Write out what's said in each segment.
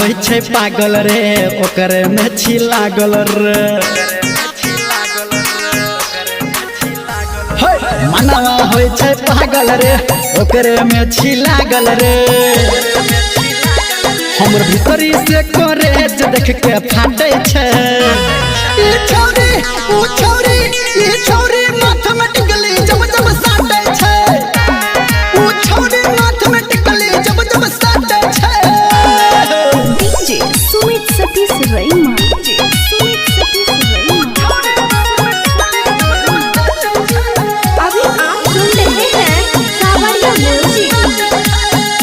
होय छै पागल रे ओकरे में छी लागल रे मनवा होय छै पागल रे ओकरे में छी लागल रे हमर भीतरी से करेज देख के फाटे छै ई छौरी ओ छौरी ई छौरी मैथमेटिकली जब जब साटे छै ओ छौरी मैथमेटिकली जब जब साटे छै डीजे सुमित सतीश रईमा सुमित सतीश रईमा अभी आप सुन रहे हैं सावरिया म्यूजिक।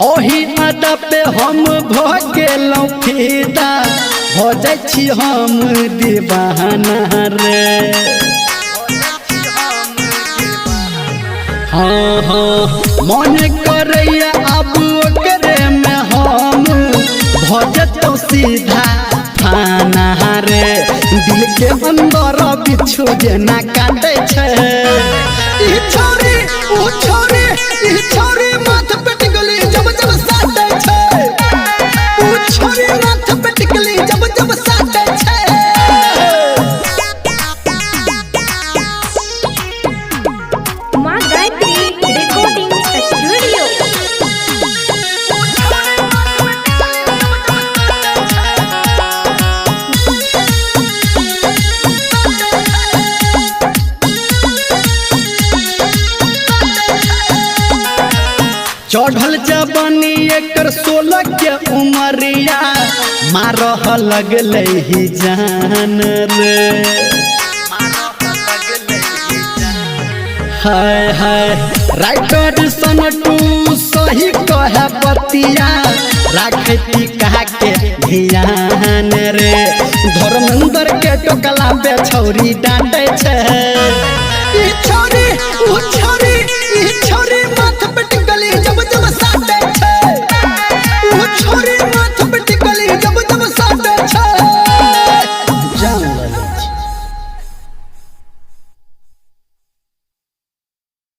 ओही अड्डा पे हम भ गेलौं फिदा हो जाइ छी हम दीवाना रे हाँ हाँ मन करैया अब ओकरे में हम भ जतौ सीधा थाना रे दिल के अंदर बिच्छू जेना काटे छै ई छोरी ओ छोरी ई छोरी माथ पे टिकली जब जब साटे छै ओ छोरी माथ पे टिकली जब जब साटे छै माँ गायत्री रिकॉर्डिंग स्टूडियो। चढ़ल जवानी एकर 16 के उमरिया मारह लगले ही जान रे हाय हाय राइटर सनटू सही कहे पतिया राखती कहा के ध्यान रे धर्मेंद्र के टोकला पे छौरी डांटे छै ई छौरी ओ